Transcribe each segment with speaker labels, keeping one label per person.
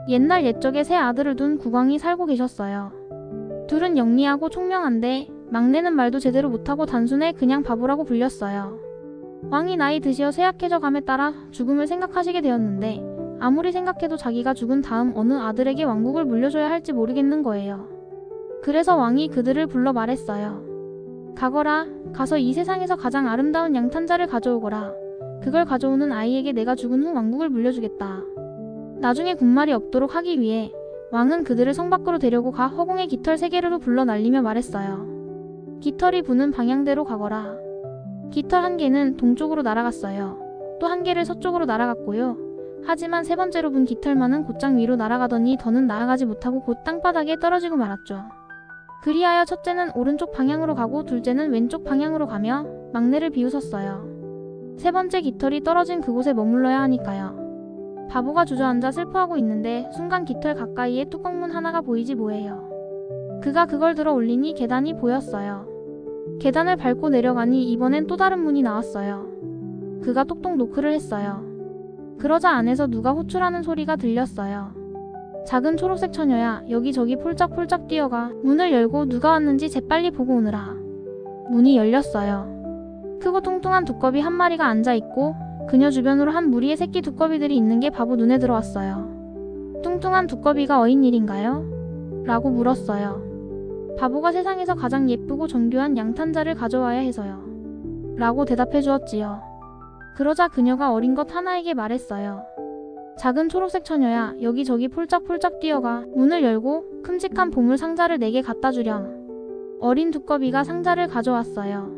Speaker 1: 옛날 옛적에 세 아들을 둔 국왕이 살고 계셨어요. 둘은 영리하고 총명한데 막내는 말도 제대로 못하고 단순해 그냥 바보라고 불렸어요. 왕이 나이 드시어 쇠약해져 감에 따라 죽음을 생각하시게 되었는데 아무리 생각해도 자기가 죽은 다음 어느 아들에게 왕국을 물려줘야 할지 모르겠는 거예요. 그래서 왕이 그들을 불러 말했어요. 가거라. 가서 이 세상에서 가장 아름다운 양탄자를 가져오거라. 그걸 가져오는 아이에게 내가 죽은 후 왕국을 물려주겠다. 나중에 군말이 없도록 하기 위해 왕은 그들을 성 밖으로 데려고 가 허공에 깃털 3개를 불러 날리며 말했어요. 깃털이 부는 방향대로 가거라. 깃털 1개는 동쪽으로 날아갔어요. 또 1개를 서쪽으로 날아갔고요. 하지만 3번째로 분 깃털만은 곧장 위로 날아가더니 더는 나아가지 못하고 곧 땅바닥에 떨어지고 말았죠. 그리하여 첫째는 오른쪽 방향으로 가고 둘째는 왼쪽 방향으로 가며 막내를 비웃었어요. 3번째 깃털이 떨어진 그곳에 머물러야 하니까요. 바보가 주저앉아 슬퍼하고 있는데 순간 깃털 가까이에 뚜껑문 하나가 보이지 뭐예요. 그가 그걸 들어 올리니 계단이 보였어요. 계단을 밟고 내려가니 이번엔 또 다른 문이 나왔어요. 그가 똑똑 노크를 했어요. 그러자 안에서 누가 호출하는 소리가 들렸어요. 작은 초록색 처녀야, 여기저기 폴짝폴짝 뛰어가 문을 열고 누가 왔는지 재빨리 보고 오느라. 문이 열렸어요. 크고 뚱뚱한 두꺼비 한 마리가 앉아있고 그녀 주변으로 한 무리의 새끼 두꺼비들이 있는 게 바보 눈에 들어왔어요. 뚱뚱한 두꺼비가 어인 일인가요? 라고 물었어요. 바보가 세상에서 가장 예쁘고 정교한 양탄자를 가져와야 해서요. 라고 대답해 주었지요. 그러자 그녀가 어린 것 하나에게 말했어요. 작은 초록색 처녀야, 여기저기 폴짝폴짝 뛰어가 문을 열고 큼직한 보물 상자를 4개 갖다 주렴. 어린 두꺼비가 상자를 가져왔어요.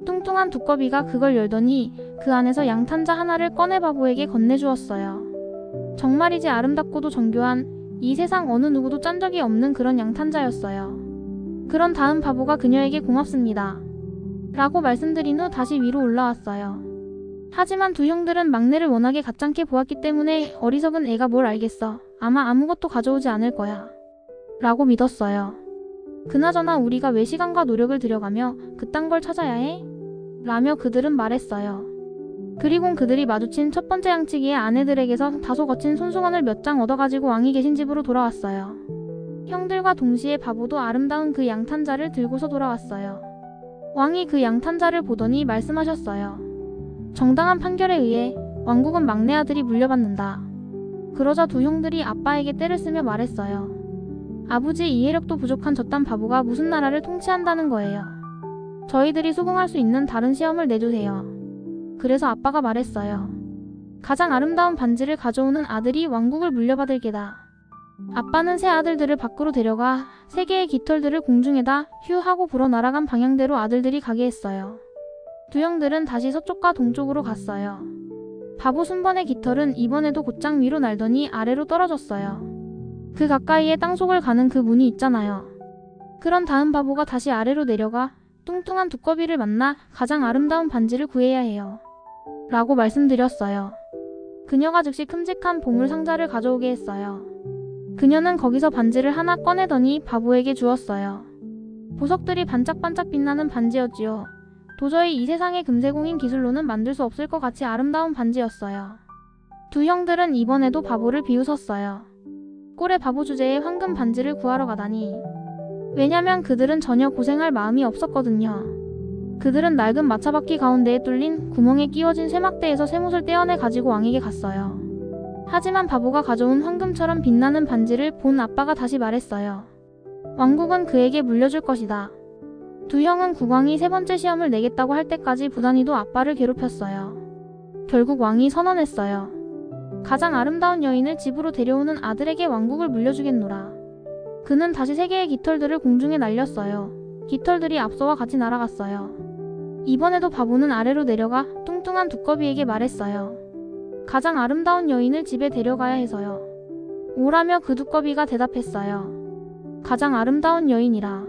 Speaker 1: 뚱뚱한 두꺼비가 그걸 열더니 그 안에서 양탄자 하나를 꺼내 바보에게 건네주었어요. 정말이지 아름답고도 정교한 이 세상 어느 누구도 짠 적이 없는 그런 양탄자였어요. 그런 다음 바보가 그녀에게 고맙습니다. 라고 말씀드린 후 다시 위로 올라왔어요. 하지만 두 형들은 막내를 워낙에 가짱게 보았기 때문에 어리석은 애가 뭘 알겠어. 아마 아무것도 가져오지 않을 거야. 라고 믿었어요. 그나저나 우리가 왜 시간과 노력을 들여가며 그딴 걸 찾아야 해? 라며 그들은 말했어요. 그리곤 그들이 마주친 첫 번째 양치기의 아내들에게서 다소 거친 손수건을 몇 장 얻어가지고 왕이 계신 집으로 돌아왔어요. 형들과 동시에 바보도 아름다운 그 양탄자를 들고서 돌아왔어요. 왕이 그 양탄자를 보더니 말씀하셨어요. 정당한 판결에 의해 왕국은 막내 아들이 물려받는다. 그러자 두 형들이 아빠에게 떼를 쓰며 말했어요. 아버지, 이해력도 부족한 저딴 바보가 무슨 나라를 통치한다는 거예요. 저희들이 수긍할 수 있는 다른 시험을 내주세요. 그래서 아빠가 말했어요. 가장 아름다운 반지를 가져오는 아들이 왕국을 물려받을 게다. 아빠는 세 아들들을 밖으로 데려가 3개의 깃털들을 공중에다 휴 하고 불어 날아간 방향대로 아들들이 가게 했어요. 두 형들은 다시 서쪽과 동쪽으로 갔어요. 바보 순번의 깃털은 이번에도 곧장 위로 날더니 아래로 떨어졌어요. 그 가까이에 땅속을 가는 그 문이 있잖아요. 그런 다음 바보가 다시 아래로 내려가 뚱뚱한 두꺼비를 만나 가장 아름다운 반지를 구해야 해요. 라고 말씀드렸어요. 그녀가 즉시 큼직한 보물 상자를 가져오게 했어요. 그녀는 거기서 반지를 하나 꺼내더니 바보에게 주었어요. 보석들이 반짝반짝 빛나는 반지였지요. 도저히 이 세상의 금세공인 기술로는 만들 수 없을 것 같이 아름다운 반지였어요. 두 형들은 이번에도 바보를 비웃었어요. 꼴의 바보 주제에 황금 반지를 구하러 가다니. 왜냐면 그들은 전혀 고생할 마음이 없었거든요. 그들은 낡은 마차바퀴 가운데에 뚫린 구멍에 끼워진 쇠막대에서 쇠못을 떼어내 가지고 왕에게 갔어요. 하지만 바보가 가져온 황금처럼 빛나는 반지를 본 아빠가 다시 말했어요. 왕국은 그에게 물려줄 것이다. 두 형은 국왕이 3번째 시험을 내겠다고 할 때까지 부단히도 아빠를 괴롭혔어요. 결국 왕이 선언했어요. 가장 아름다운 여인을 집으로 데려오는 아들에게 왕국을 물려주겠노라. 그는 다시 3개의 깃털들을 공중에 날렸어요. 깃털들이 앞서와 같이 날아갔어요. 이번에도 바보는 아래로 내려가 뚱뚱한 두꺼비에게 말했어요. 가장 아름다운 여인을 집에 데려가야 해서요. 오라며 그 두꺼비가 대답했어요. 가장 아름다운 여인이라.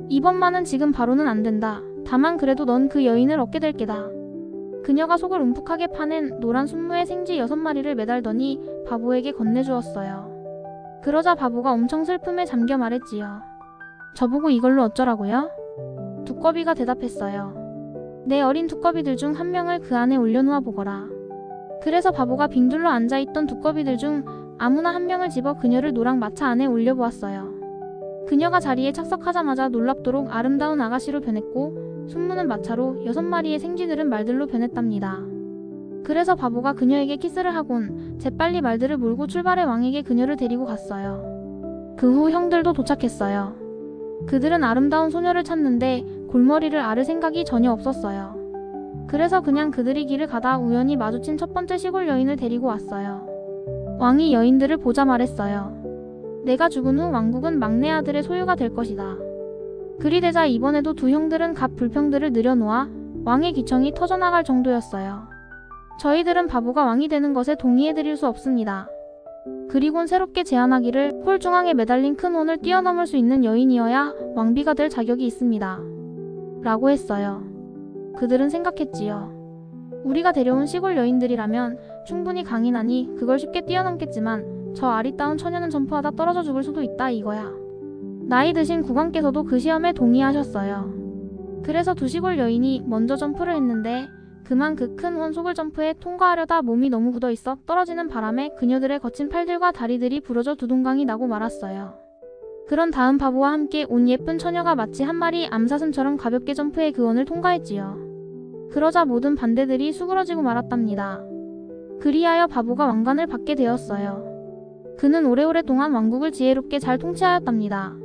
Speaker 1: 이번만은 지금 바로는 안 된다. 다만 그래도 넌 그 여인을 얻게 될 게다. 그녀가 속을 움푹하게 파낸 노란 순무에 생쥐 6마리를 매달더니 바보에게 건네주었어요. 그러자 바보가 엄청 슬픔에 잠겨 말했지요. 저보고 이걸로 어쩌라고요? 두꺼비가 대답했어요. 내 어린 두꺼비들 중 한 명을 그 안에 올려놓아 보거라. 그래서 바보가 빙둘러 앉아있던 두꺼비들 중 아무나 한 명을 집어 그녀를 노랑 마차 안에 올려보았어요. 그녀가 자리에 착석하자마자 놀랍도록 아름다운 아가씨로 변했고 숨무는 마차로 6마리의 생쥐들은 말들로 변했답니다. 그래서 바보가 그녀에게 키스를 하곤 재빨리 말들을 몰고 출발해 왕에게 그녀를 데리고 갔어요. 그 후 형들도 도착했어요. 그들은 아름다운 소녀를 찾는데 골머리를 앓을 생각이 전혀 없었어요. 그래서 그냥 그들이 길을 가다 우연히 마주친 첫 번째 시골 여인을 데리고 왔어요. 왕이 여인들을 보자 말했어요. 내가 죽은 후 왕국은 막내 아들의 소유가 될 것이다. 그리 되자 이번에도 두 형들은 각 불평들을 늘여놓아 왕의 기청이 터져나갈 정도였어요. 저희들은 바보가 왕이 되는 것에 동의해드릴 수 없습니다. 그리곤 새롭게 제안하기를 홀 중앙에 매달린 큰 원을 뛰어넘을 수 있는 여인이어야 왕비가 될 자격이 있습니다. 라고 했어요. 그들은 생각했지요. 우리가 데려온 시골 여인들이라면 충분히 강인하니 그걸 쉽게 뛰어넘겠지만 저 아리따운 처녀는 점프하다 떨어져 죽을 수도 있다 이거야. 나이 드신 국왕께서도 그 시험에 동의하셨어요. 그래서 두 시골 여인이 먼저 점프를 했는데 그만 그 큰 원 속을 점프해 통과하려다 몸이 너무 굳어있어 떨어지는 바람에 그녀들의 거친 팔들과 다리들이 부러져 두동강이 나고 말았어요. 그런 다음 바보와 함께 온 예쁜 처녀가 마치 한 마리 암사슴처럼 가볍게 점프해 그 원을 통과했지요. 그러자 모든 반대들이 수그러지고 말았답니다. 그리하여 바보가 왕관을 받게 되었어요. 그는 오래오래 동안 왕국을 지혜롭게 잘 통치하였답니다.